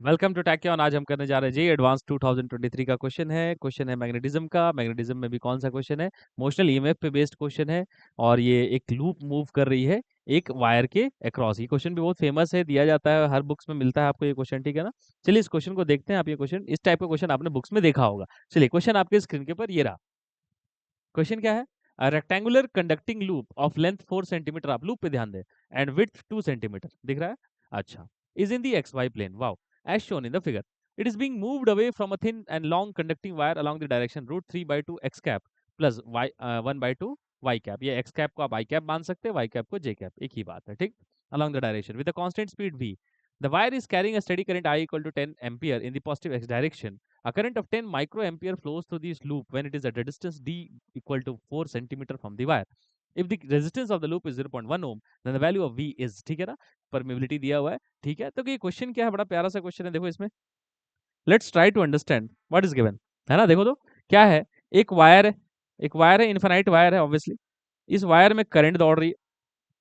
Welcome to टैक्योन। आज हम करने जा रहे हैं जी एडवांस 2023 का क्वेश्चन है मैग्नेटिज्म का। मैग्नेटिज्म में भी कौन सा क्वेश्चन है? मोशनल ईएमएफ पे बेस्ड क्वेश्चन है और ये एक लूप मूव कर रही है एक वायर के अक्रॉस। ये क्वेश्चन भी बहुत फेमस है, दिया जाता है हर बुक्स में, मिलता है आपको ये क्वेश्चन, ठीक है ना। चलिए इस क्वेश्चन को देखते हैं। आप ये क्वेश्चन, इस टाइप का क्वेश्चन आपने बुक्स में देखा होगा। चलिए क्वेश्चन आपके स्क्रीन के ऊपर ये रहा। क्वेश्चन क्या है? A rectangular conducting loop of length 4 centimetre, आप लूप पे ध्यान दें, एंड विड्थ 2 सेंटीमीटर, दिख रहा है? अच्छा, is in the x y plane, wow, as shown in the figure. It is being moved away from a thin and long conducting wire along the direction root 3/2 x cap plus y 1/2 y cap। ये x cap को आप i cap मान सकते हैं, y cap को j cap, एक ही बात है, ठीक। along the direction with a constant speed v, the wire is carrying a steady current I equal to 10 ampere in the positive x direction. A current of 10 microampere flows through this loop when it is at a distance d equal to 4 centimeter from the wire. If the resistance of the loop is 0.1 ohm, then the value of V is, ठीक है ना, permeability दिया हुआ है, ठीक है। तो ये क्वेश्चन क्या है? बड़ा प्यारा सा क्वेश्चन है, देखो इसमें। Let's try to understand what is given, है ना। देखो तो क्या है, एक वायर है, एक वायर है, इनफाइनाइट वायर है ऑब्वियसली। इस वायर में करंट दौड़ रही है।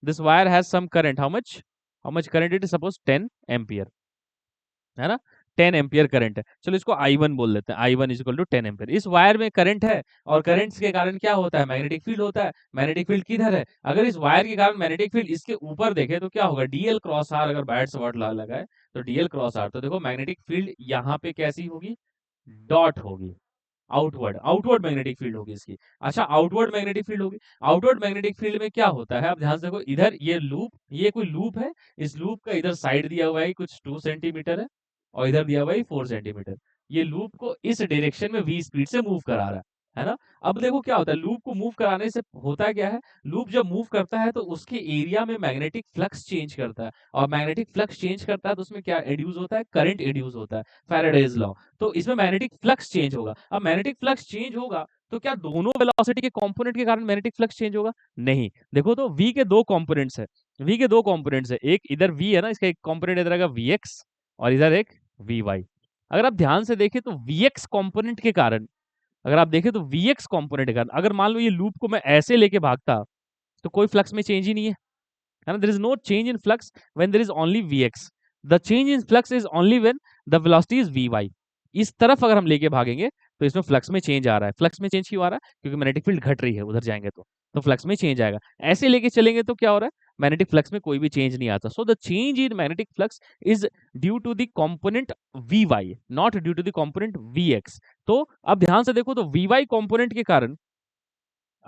This wire has some current, how much current it is, suppose 10 ampere, है ना। 10 एम्पियर करंट है, चलो इसको I1 बोल देते हैं। I1 is equal to 10 ampere. इस वायर में करंट है और करंट्स के कारण क्या होता है? मैग्नेटिक फील्ड होता है। मैग्नेटिक फील्ड किधर है? अगर इस वायर के कारण मैग्नेटिक फील्ड इसके ऊपर देखे तो क्या होगा? डीएल क्रॉस आर, अगर बैट्स वर्ड लगा है तो डीएल क्रॉस आर, तो देखो मैग्नेटिक फील्ड यहाँ पे कैसी होगी? डॉट होगी, आउटवर्ड, आउटवर्ड मैग्नेटिक फील्ड होगी इसकी। अच्छा, आउटवर्ड मैग्नेटिक फील्ड होगी। आउटवर्ड मैग्नेटिक फील्ड में क्या होता है? आप ध्यान से देखो, इधर ये लूप, ये कोई लूप है, इस लूप का इधर साइड दिया हुआ है कुछ 2 सेंटीमीटर है और इधर दिया हुआ है 4 सेंटीमीटर। ये लूप को इस डायरेक्शन में v स्पीड से मूव करा रहा है ना। अब देखो क्या होता है, लूप को मूव कराने से होता है क्या है, लूप जब मूव करता है तो उसके एरिया में मैग्नेटिक फ्लक्स चेंज करता है, और मैग्नेटिक फ्लक्स चेंज करता है तो उसमें क्या एड्यूस होता है? करंट एड्यूस होता है, फैराडेज लॉ। तो इसमें मैग्नेटिक फ्लक्स चेंज होगा। अब मैग्नेटिक फ्लक्स चेंज होगा तो क्या दोनों वेलोसिटी के कंपोनेंट के कारण मैग्नेटिक फ्लक्स चेंज होगा? नहीं। देखो तो v के दो कंपोनेंट्स है, v के दो कंपोनेंट्स है, एक इधर v है ना, इसका एक कंपोनेंट इधर आएगा vx और इधर एक vy। अगर आप ध्यान से देखें तो vx कंपोनेंट के कारण, अगर आप देखें तो vx कंपोनेंट के कारण, अगर मान लो ये लूप को मैं ऐसे लेके भागता तो कोई फ्लक्स में चेंज ही नहीं है ना। There is no change in flux when there is only vx। The change in flux is only when the velocity is vy। इस तरफ अगर हम लेके भागेंगे तो इसमें फ्लक्स में चेंज आ रहा है। फ्लक्स में चेंज क्यों आ रहा है? क्योंकि मैग्नेटिक फील्ड घट रही है, उधर जाएंगे तो फ्लक्स में चेंज आएगा। ऐसे लेके चलेंगे तो क्या हो रहा है? मैग्नेटिक फ्लक्स में कोई भी चेंज नहीं आता। So the change in magnetic flux is due to the component vy, not due to the component vx। तो अब ध्यान से देखो तो vy कंपोनेंट के कारण,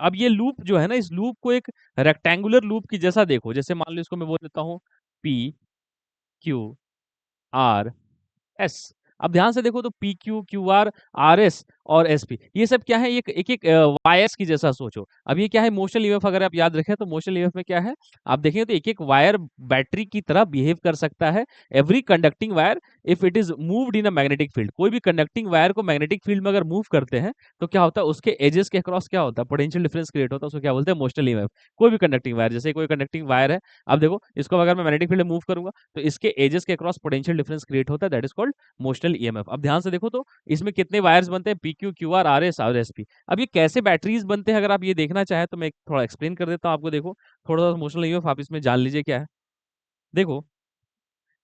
अब ये लूप जो है ना, इस लूप को एक रेक्टेंगुलर लूप की जैसा देखो। जैसे मान लो इसको मैं बोल देता हूँ पी क्यू आर एस। अब ध्यान से देखो तो P Q Q R R S और एस पी, ये सब क्या है? एक एक वाई एस की जैसा सोचो। अब ये क्या है? मोशनल ईएमएफ अगर आप याद रखें तो मोशनल ईएमएफ में क्या है, आप देखेंगे तो एक एक वायर बैटरी की तरह बिहेव कर सकता है। Every conducting wire if it is moved in a magnetic field, कोई भी कंडक्टिंग वायर को मैग्नेटिक फील्ड में अगर मूव करते हैं तो क्या होता है? उसके एजेस के अक्रॉस क्या होता है? पोटेंशियल डिफरेंस क्रिएट होता है, उसको क्या बोलते हैं? Motional EMF. कोई भी कंडक्टिंग वायर, जैसे कोई कंडक्टिंग वायर है, अब देखो इसको अगर मैं मैग्नेटिक फील्ड में मूव करूंगा तो इसके एजेस के अक्रॉस पोटेंशियल डिफरेंस क्रिएट होता है, that is called motional EMF. अब ध्यान से देखो तो इसमें कितने वायर्स बनते हैं? P Q Q R R S और एस पी। अब ये कैसे बैटरीज बनते हैं, अगर आप ये देखना चाहें तो मैं थोड़ा एक्सप्लेन कर देता हूँ आपको। देखो थोड़ा सा मोशनल ईएमएफ आप इसमें जान लीजिए क्या है। देखो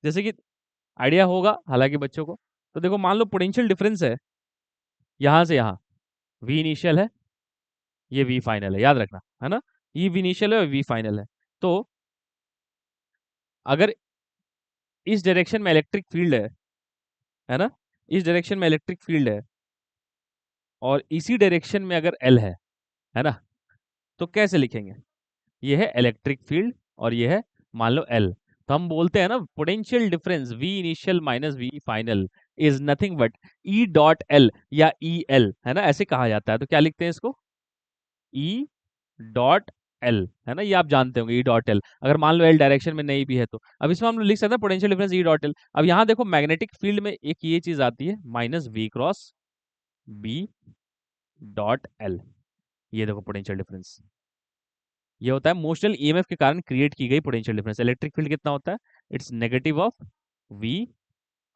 जैसे कि आइडिया होगा हालांकि बच्चों को, तो देखो मान लो पोटेंशियल डिफरेंस है यहाँ से यहाँ, वी इनिशियल है, ये वी फाइनल है, याद रखना, है ना। ये वी इनिशियल है और वी फाइनल है। तो अगर इस डायरेक्शन में इलेक्ट्रिक फील्ड है ना, इस डायरेक्शन में इलेक्ट्रिक फील्ड है और इसी डायरेक्शन में अगर एल है ना, तो कैसे लिखेंगे? ये है इलेक्ट्रिक फील्ड और ये है मान लो एल। तो हम बोलते हैं ना, potential difference V initial minus V final is nothing but E dot l या ई एल, है ना, ऐसे कहा जाता है। तो क्या लिखते हैं इसको? ई डॉट एल, है ना, ये आप जानते होंगे ई डॉट एल। अगर मान लो एल डायरेक्शन में नहीं भी है तो अब इसमें हम लोग लिख सकते हैं पोटेंशियल डिफरेंस ई डॉट एल। अब यहाँ देखो मैग्नेटिक फील्ड में एक ये चीज आती है minus v cross B dot l. ये देखो पोटेंशियल डिफरेंस, ये होता है मोशनल ईएमएफ के कारण क्रिएट की गई पोटेंशियल डिफरेंस। इलेक्ट्रिक फील्ड कितना होता है? It's negative of v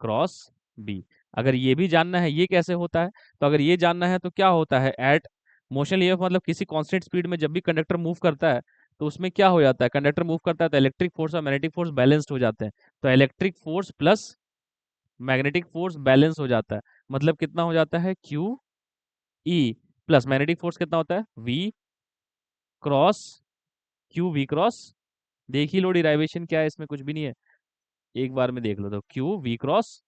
cross B. अगर ये भी जानना है ये कैसे होता है, तो अगर ये जानना है तो क्या होता है, एट मोशनल ईएमएफ मतलब किसी कांस्टेंट स्पीड में जब भी कंडक्टर मूव करता है तो उसमें क्या हो जाता है? कंडक्टर मूव करता है तो इलेक्ट्रिक फोर्स और मैग्नेटिक फोर्स बैलेंस्ड हो जाते हैं। तो electric force plus magnetic force balance हो जाता है, मतलब कितना हो जाता है, q E plus magnetic force कितना होता है, v cross q v cross, देख ही लो डिराइवेशन क्या है, इसमें कुछ भी नहीं है, एक बार में देख लो, तो q v cross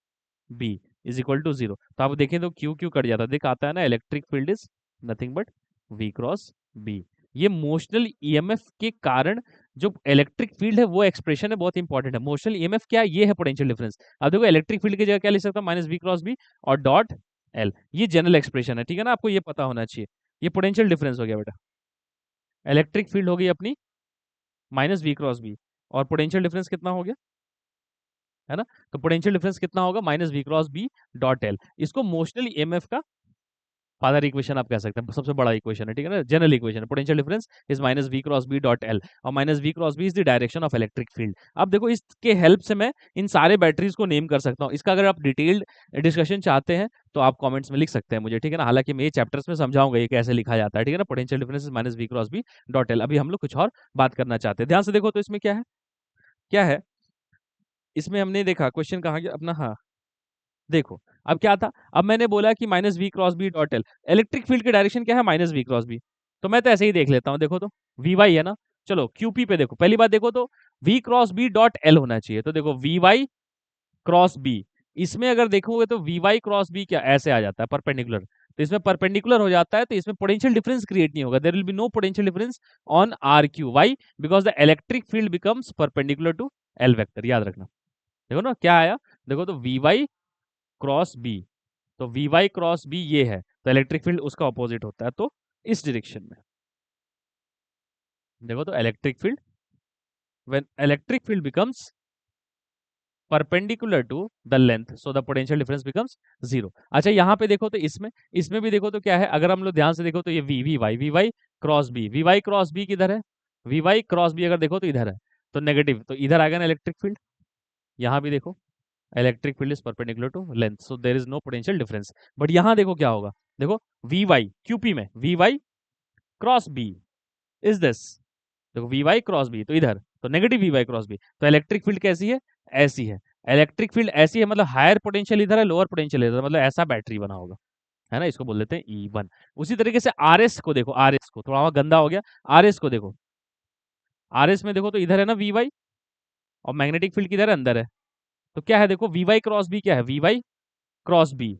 B is equal to zero. तो आप देखें तो क्यू क्यू कट जाता है, देख आता है ना, electric field is nothing but v cross B. ये मोशनल ईएमएफ के कारण जो इलेक्ट्रिक फील्ड है वो एक्सप्रेशन है, बहुत इंपॉर्टेंट है। मोशनल ईएमएफ क्या है, ये है पोटेंशियल डिफरेंस। अब देखो इलेक्ट्रिक फील्ड की जगह क्या लिख सकता हूँ, माइनस वी क्रॉस बी और डॉट एल, ये जनरल एक्सप्रेशन है, ठीक है ना, आपको ये पता होना चाहिए। ये पोटेंशियल डिफरेंस हो गया बेटा, इलेक्ट्रिक फील्ड हो गई अपनी माइनस वी क्रॉस बी, और पोटेंशियल डिफरेंस कितना हो गया, है ना, तो पोटेंशियल डिफरेंस कितना होगा, minus v cross B dot l. इसको मोशनल ईएमएफ का फादर इक्वेशन आप कह सकते हैं, सबसे बड़ा इक्वेशन है, ठीक है ना, जनरल इक्वेशन है। Potential difference is minus v cross B dot l, और minus v cross B is the direction of electric field. अब देखो इसके हेल्प से मैं इन सारे बैटरीज को नेम कर सकता हूँ। इसका अगर आप डिटेल्ड डिस्कशन चाहते हैं तो आप कमेंट्स में लिख सकते हैं मुझे, ठीक है ना, हालांकि मैं ये चैप्टर्स में समझाऊंगा ये कैसे लिखा जाता है, ठीक है ना। Potential difference is minus v cross B dot l. अभी हम लोग कुछ और बात करना चाहते हैं, ध्यान से देखो तो इसमें क्या है, क्या है इसमें, हमने देखा क्वेश्चन कहाँ गया अपना, हाँ देखो अब क्या था, अब मैंने बोला कि minus v cross B dot l, electric field की डायरेक्शन क्या है, माइनस वी क्रॉस बी। तो मैं तो ऐसे ही देख लेता हूँ, देखो तो वी वाई है ना, चलो क्यूपी पे देखो, पहली बात देखो तो v cross B dot l होना चाहिए, तो देखो वी वाई क्रॉस बी, इसमें अगर देखोगे तो वी वाई क्रॉस बी क्या ऐसे आ जाता है परपेंडिकुलर, तो इसमें परपेंडिकुलर हो जाता है, तो इसमें पोटेंशियल डिफरेंस क्रिएट नहीं होगा, there will be no potential difference on R Q Y, because the electric field becomes perpendicular to l vector, याद रखना। देखो ना क्या आया, देखो तो वी वाई क्रॉस बी, तो वी वाई क्रॉस बी ये है, तो इलेक्ट्रिक फील्ड उसका ऑपोजिट होता है, तो इस डायरेक्शन में देखो तो electric field, when electric field becomes perpendicular to the length, so the potential difference becomes zero. अच्छा यहाँ पे देखो तो इसमें इसमें भी देखो तो क्या है, अगर हम लोग ध्यान से देखो तो ये v y cross B, v y cross B किधर है, वी वाई क्रॉस बी अगर देखो तो इधर है, तो नेगेटिव, तो इधर आएगा ना इलेक्ट्रिक फील्ड, यहाँ भी देखो electric field is perpendicular to length, so there is no potential difference. But यहाँ देखो क्या होगा, देखो वी वाई क्यूपी में v y cross B is this, देखो वी वाई क्रॉस बी तो इधर, तो negative v y cross B, तो इलेक्ट्रिक फील्ड कैसी है, ऐसी है, इलेक्ट्रिक फील्ड ऐसी है, मतलब हायर पोटेंशियल इधर है, लोअर पोटेंशियल इधर, मतलब ऐसा बैटरी बना होगा, है ना, इसको बोल देते हैं E1। उसी तरीके से आरएस को देखो, आरएस को थोड़ा गंदा हो गया, आरएस को देखो, आरएस में देखो तो इधर है ना वी वाई, और मैग्नेटिक फील्ड किधर है, अंदर है, तो क्या है देखो वी वाई क्रॉस बी क्या है, वी वाई क्रॉस बी,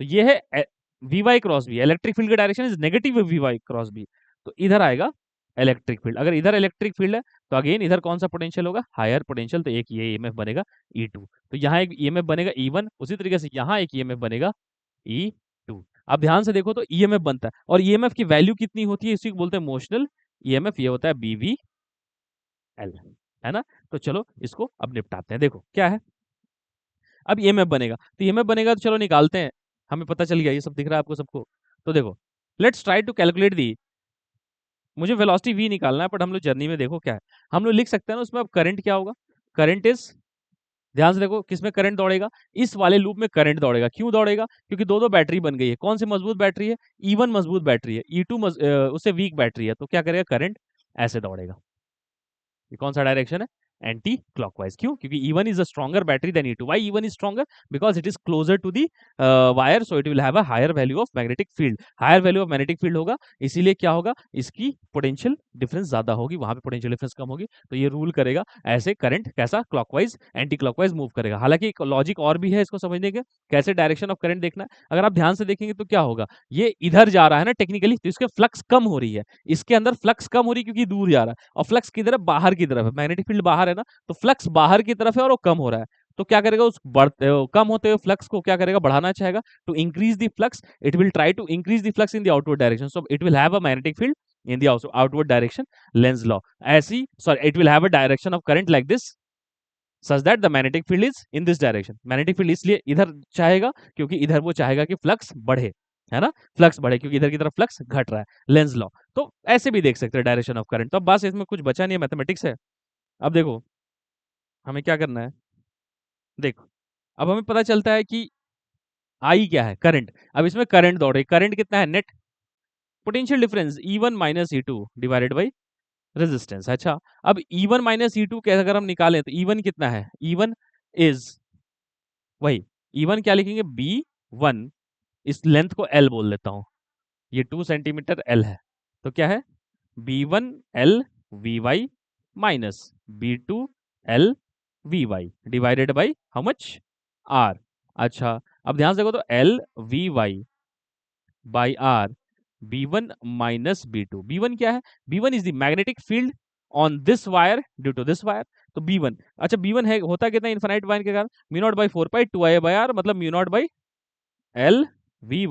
तो ये है v y cross b, electric field का direction is negative v y cross B, तो इधर आएगा इलेक्ट्रिक फील्ड। अगर इधर इलेक्ट्रिक फील्ड है तो अगेन इधर कौन सा पोटेंशियल होगा, हायर पोटेंशियल, तो एक ये ईएमएफ बनेगा E2, तो यहाँ एक ईएमएफ बनेगा E1, उसी तरीके से यहाँ एक ईएमएफ बनेगा E2। अब ध्यान से देखो तो ईएमएफ बनता है, और ईएमएफ की वैल्यू कितनी होती है, इसी को बोलते हैं मोशनल ईएमएफ, ये होता है BVL, है ना। तो चलो इसको अब निपटाते हैं, देखो क्या है, अब ईएमएफ बनेगा, तो ईएमएफ बनेगा तो चलो निकालते हैं, हमें पता चल गया, ये सब दिख रहा है आपको सबको, तो देखो let's try to calculate the, मुझे वेलोसिटी v निकालना है, बट हम लोग जर्नी में देखो क्या है, हम लोग लिख सकते हैं ना उसमें, अब करंट क्या होगा, करंट इज, ध्यान से देखो किसमें करंट दौड़ेगा, इस वाले लूप में करंट दौड़ेगा, क्यों दौड़ेगा, क्योंकि दो दो बैटरी बन गई है, कौन सी मजबूत बैटरी है, E1 मजबूत बैटरी है, E2 उससे वीक बैटरी है, तो क्या करेगा करंट ऐसे दौड़ेगा, ये कौन सा डायरेक्शन है, एंटी क्लॉकवाइज, क्यों, क्योंकि E1 is a stronger battery than E2, why E1 is stronger, because it is closer to the wire, so it will have a higher value of magnetic field, higher value of magnetic field होगा, इसीलिए क्या होगा, इसकी potential difference ज्यादा होगी, वहां पे potential difference कम होगी, तो ये रूल करेगा ऐसे, करंट कैसा क्लॉकवाइज एंटी क्लॉकवाइज मूव करेगा। हालांकि एक लॉजिक और भी है इसको समझने के, कैसे डायरेक्शन ऑफ करंट देखना है, अगर आप ध्यान से देखेंगे तो क्या होगा, ये इधर जा रहा है ना टेक्निकली, तो इसके फ्लक्स कम हो रही है, इसके अंदर फ्लक्स कम हो रही है क्योंकि दूर जा रहा है, और फ्लक्स की तरफ बाहर की तरफ है, मैग्नेटिक फील्ड बाहर है ना, तो फ्लक्स बाहर की तरफ है और वो कम हो रहा है, तो क्या करेगा, उस कम होते हुए फ्लक्स को क्या करेगा, बढ़ाना चाहेगा, to increase the flux, it will try to increase the flux in the outward direction, so it will have a magnetic field in the outward direction, Lenz law, ऐसी sorry it will have a direction of current like this, such that the magnetic field is in this direction, magnetic field इसलिए इधर चाहेगा क्योंकि इधर वो चाहेगा कि flux बढ़े, है ना, फ्लक्स बढ़े, क्योंकि इधर की तरफ फ्लक्स घट रहा है, लेंज लॉ, तो ऐसे भी देख सकते हैं डायरेक्शन ऑफ करंट। तो अब बस इसमें कुछ बचा नहीं है, मैथमेटिक्स है। अब देखो हमें क्या करना है, देखो अब हमें पता चलता है कि आई क्या है, करंट, अब इसमें करंट दौड़ रही, करंट कितना है, net potential difference E1 minus E2 divided by resistance. अच्छा अब E1 माइनस E2 के अगर हम निकालें तो E1 कितना है, E1 इज वही E1 क्या लिखेंगे, B1, इस लेंथ को L बोल देता हूँ, ये 2 सेंटीमीटर L है, तो क्या है B1 L Vy minus B2 L Vy divided by how much, R। अच्छा, अब ध्यान से देखो तो L Vy by R, B1 minus B2, B1 क्या है, B1 is the magnetic field on this wire due to this wire, तो B1, अच्छा B1 है होता कितना इनफाइनाइट वायर के कारण, mu nought by 4 pi 2 by r, मतलब mu nought by L Vy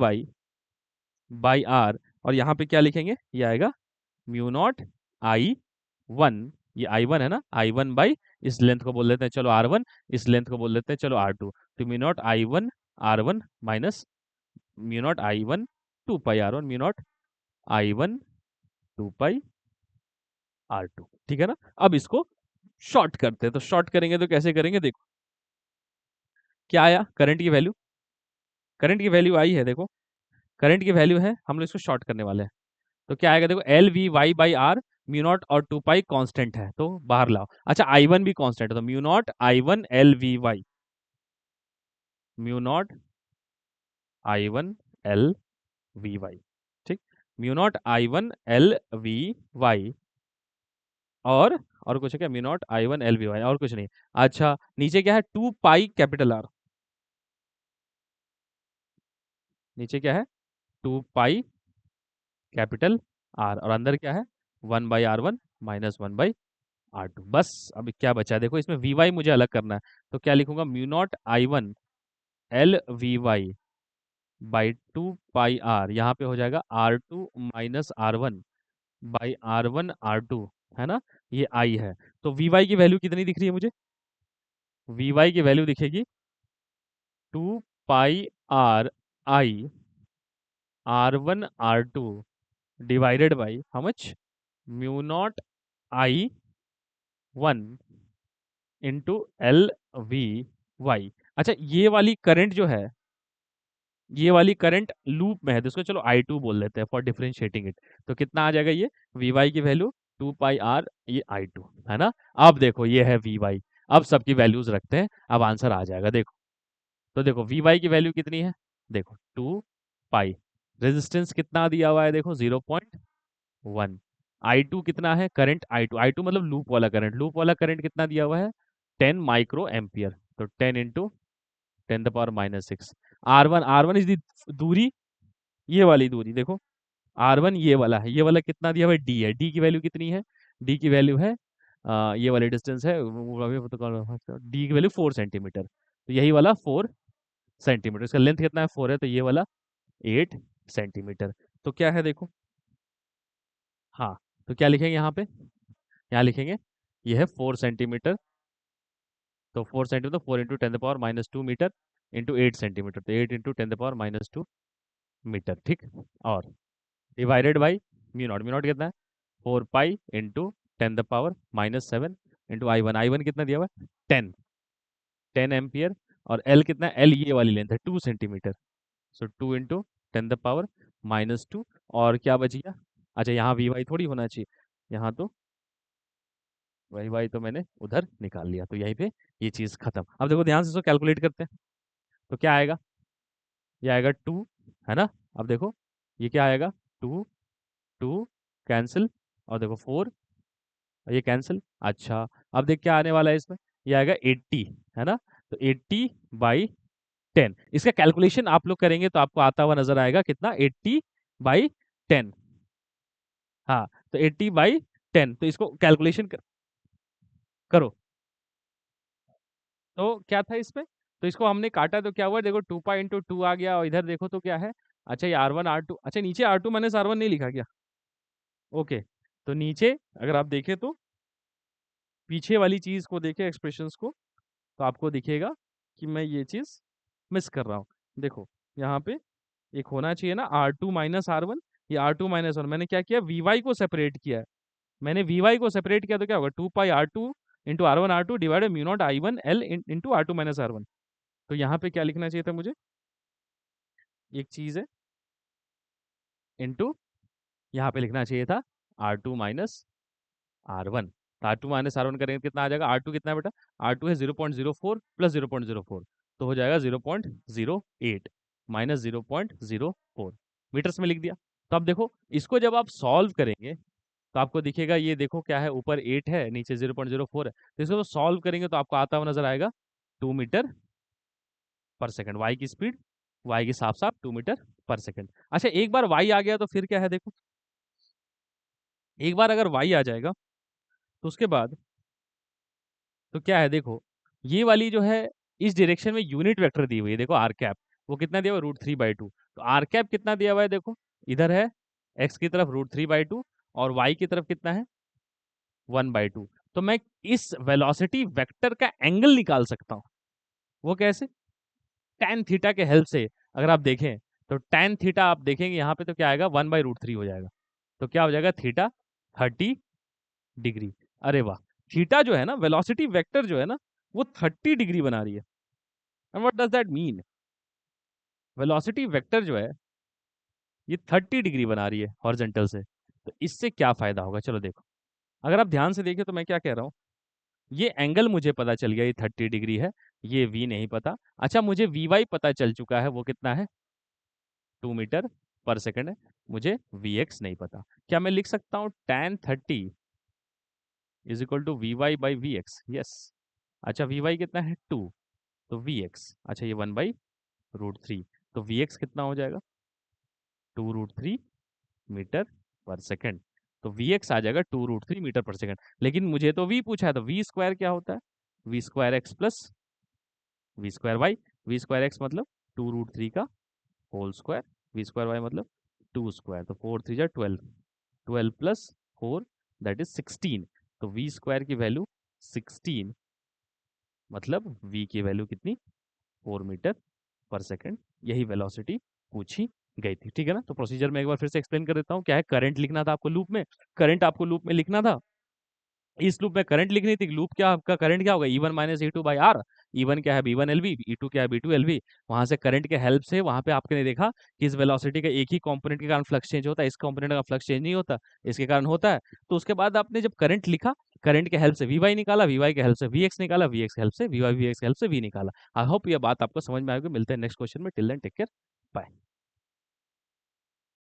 by r, और यहाँ पे क्या लिखेंगे, ये आएगा म्यू नॉट I1, ये I1 है ना, I1 बाई, इस लेंथ को बोल देते हैं चलो R1, इस लेंथ को बोल देते हैं चलो R2, तो mu naught I1 R1 minus mu naught I1 2 पाई R1, म्यू नॉट I1 2 पाई R2, ठीक है ना। अब इसको शॉर्ट करते हैं, तो शॉर्ट करेंगे तो कैसे करेंगे, देखो क्या आया, करंट की वैल्यू, करंट की वैल्यू आई है, देखो करंट की वैल्यू है, हम लोग इसको शॉर्ट करने वाले हैं, तो क्या आएगा देखो, l we y by R, mu naught और 2 पाई कांस्टेंट है तो बाहर लाओ, अच्छा आई वन भी कांस्टेंट है, तो mu naught I one L we Y, mu naught I one L we Y, ठीक, mu naught I one L we Y, और कुछ है क्या, mu naught I one L we Y, और कुछ नहीं। अच्छा, नीचे क्या है, 2 पाई कैपिटल आर, नीचे क्या है, 2 पाई कैपिटल आर, और अंदर क्या है, 1 by R one minus 1 by R2, बस। अभी क्या बचा, देखो इसमें Vy मुझे अलग करना है, तो क्या लिखूंगा, mu naught I1 L Vy by 2 pi R, यहाँ पे हो जाएगा R2 minus R1 by R1 R2, है ना, ये I है, तो Vy की वैल्यू कितनी दिख रही है मुझे, Vy की वैल्यू दिखेगी 2 pi R I R1 R2 divided by how much, mu naught I1 into l we y. अच्छा, ये वाली करंट जो है, ये वाली करंट लूप में है, तो इसको चलो I2 बोल देते हैं फॉर डिफरेंशिएटिंग इट, तो कितना आ जाएगा ये, Vy की वैल्यू 2 पाई आर, ये I2 है ना। अब देखो ये है Vy, अब सबकी वैल्यूज रखते हैं, अब आंसर आ जाएगा, देखो तो देखो Vy की वैल्यू कितनी है, देखो 2 पाई, रेजिस्टेंस कितना दिया हुआ है, देखो 0.1, I2 कितना है, करंट I2, I2 मतलब लूप वाला करंट, लूप वाला करंट कितना दिया हुआ है, 10 माइक्रो एम्पियर, तो 10 इंटू 10⁻⁻⁶, R1 इज दी दूरी, ये वाली दूरी देखो, R1 ये वाला है, ये वाला कितना दिया हुआ है, D है, D की वैल्यू कितनी है, D की वैल्यू है ये वाली डिस्टेंस है D की वैल्यू 4 सेंटीमीटर, तो यही वाला 4 सेंटीमीटर, इसका लेंथ कितना है 4 है, तो ये वाला 8 सेंटीमीटर, तो क्या है देखो, हाँ, तो क्या लिखेंगे यहाँ पे, यहाँ लिखेंगे ये है 4 सेंटीमीटर, तो 4 centimetre, 4 into 10⁻⁻² metre into 8 centimetre, तो 8 इंटू 10⁻⁻² मीटर, ठीक, और डिवाइडेड बाई म्यू नॉट कितना है 4 पाई इंटू 10⁻⁻⁷ इंटू I1 कितना दिया हुआ है 10 एम्पियर, और L कितना है, L ये वाली लेंथ है 2 सेंटीमीटर, सो 2 इंटू 10⁻⁻², और क्या बच गया, अच्छा यहाँ Vy थोड़ी होना चाहिए, यहाँ तो Vy तो मैंने उधर निकाल लिया, तो यहीं पे ये चीज़ खत्म। अब देखो ध्यान से इसको कैलकुलेट करते हैं, तो क्या आएगा, ये आएगा 2, है ना, अब देखो ये क्या आएगा, 2 2 कैंसिल, और देखो 4, ये कैंसिल, अच्छा अब देख क्या आने वाला है इसमें, ये आएगा 80, है ना, तो 80/10, इसका कैलकुलेशन आप लोग करेंगे तो आपको आता हुआ नजर आएगा कितना, 80/10, हाँ, तो 80/10, तो इसको कैलकुलेशन करो, तो क्या था इसमें, तो इसको हमने काटा तो क्या हुआ, देखो 2 पाई इंटू 2 आ गया, और इधर देखो तो क्या है, अच्छा ये R1 R2, अच्छा नीचे R2 माइनस R1 नहीं लिखा क्या, ओके, तो नीचे अगर आप देखें तो पीछे वाली चीज को देखें, एक्सप्रेशंस को, तो आपको दिखेगा कि मैं ये चीज मिस कर रहा हूँ, देखो यहाँ पे एक होना चाहिए ना R2 माइनस R1, ये R2 माइनस 1, मैंने क्या किया, Vy को सेपरेट किया है, मैंने Vy को सेपरेट किया तो क्या होगा, 2 पाई R2 into R1 R2 divided mu naught I1 L into R2 minus R1, तो यहाँ पे क्या लिखना चाहिए था मुझे, एक चीज है इंटू, यहाँ पे लिखना चाहिए था R2 minus R1, R2 minus R1 करेंगे कितना आ जाएगा, R2 कितना है बेटा, R2 है 0.04 प्लस 0.04, तो हो जाएगा 0.08 माइनस 0.04 मीटर्स में लिख दिया। तो अब देखो इसको जब आप सॉल्व करेंगे तो आपको दिखेगा, ये देखो क्या है, ऊपर 8 है नीचे 0.04 है, तो इसको सॉल्व करेंगे तो आपको आता हुआ नजर आएगा 2 मीटर पर सेकंड। वाई की स्पीड, वाई के साफ साफ 2 मीटर पर सेकंड। अच्छा एक बार वाई आ गया तो फिर क्या है देखो, एक बार अगर वाई आ जाएगा तो उसके बाद तो क्या है देखो, ये वाली जो है इस डायरेक्शन में यूनिट वेक्टर दी हुई है, देखो आर कैप, वो कितना दिया हुआ √3/2। तो आर कैप कितना दिया हुआ है देखो, इधर है एक्स की तरफ √3/2 और वाई की तरफ कितना है 1/2। तो मैं इस वेलोसिटी वेक्टर का एंगल निकाल सकता हूँ। वो कैसे? tan थीटा के हेल्प से। अगर आप देखें तो tan थीटा आप देखेंगे यहाँ पे तो क्या आएगा 1/√3 हो जाएगा। तो क्या हो जाएगा थीटा 30 डिग्री। अरे वाह, थीटा जो है ना, वेलोसिटी वेक्टर जो है ना, वो 30 डिग्री बना रही है। And what does that mean? Velocity vector जो है ये 30 डिग्री बना रही है हॉरिजॉन्टल से। तो इससे क्या फायदा होगा, चलो देखो। अगर आप ध्यान से देखें तो मैं क्या कह रहा हूँ, ये एंगल मुझे पता चल गया, ये 30 डिग्री है, ये v नहीं पता। अच्छा मुझे vy पता चल चुका है, वो कितना है 2 मीटर पर सेकंड है। मुझे vx नहीं पता। क्या मैं लिख सकता हूँ tan 30 is equal to vy/vx? Yes. अच्छा vy कितना है 2, तो vx, अच्छा ये 1/√3, तो vx कितना हो जाएगा 2√3 मीटर पर सेकंड। तो vx आ जाएगा 2√3 मीटर पर सेकंड। लेकिन मुझे तो v पूछा है, तो v स्क्वायर क्या होता है, v square x plus v square y. V square x मतलब 2√3 का whole square, v square y मतलब 2 स्क्वायर, तो 4 3 जा 12, 12 प्लस 4 दैट इज 16। तो वी स्क्वायर की वैल्यू 16, मतलब वी की वैल्यू कितनी 4 मीटर पर सेकंड। यही वेलोसिटी पूछी गई थी, ठीक है ना। तो प्रोसीजर में एक बार फिर से एक्सप्लेन कर देता हूँ। क्या है, करंट लिखना था आपको लूप में, करंट आपको लूप में लिखना था। इस लूप में करंट लिखनी थी, लूप क्या आपका करंट क्या होगा E1 माइनस E2/R। E1 क्या है B1 LV, E2 क्या है B2 LV। वहां से करंट के हेल्प से वहां पे आपने देखा कि इस वेलोसिटी का एक ही कंपोनेंट के कारण फ्लक्स चेंज होता है, इस कंपोनेंट का फ्लक्स चेंज नहीं होता, इसके कारण होता है। तो उसके बाद आपने जब करंट लिखा, करंट के हेल्प से Vy निकाला, Vy के हेल्प से Vx निकाला, Vx के हेल्प से Vy, Vx के हेल्प से V निकाला। आई होप ये बात आपको समझ में आएगी। मिलते हैं नेक्स्ट क्वेश्चन में। Till then take care, bye.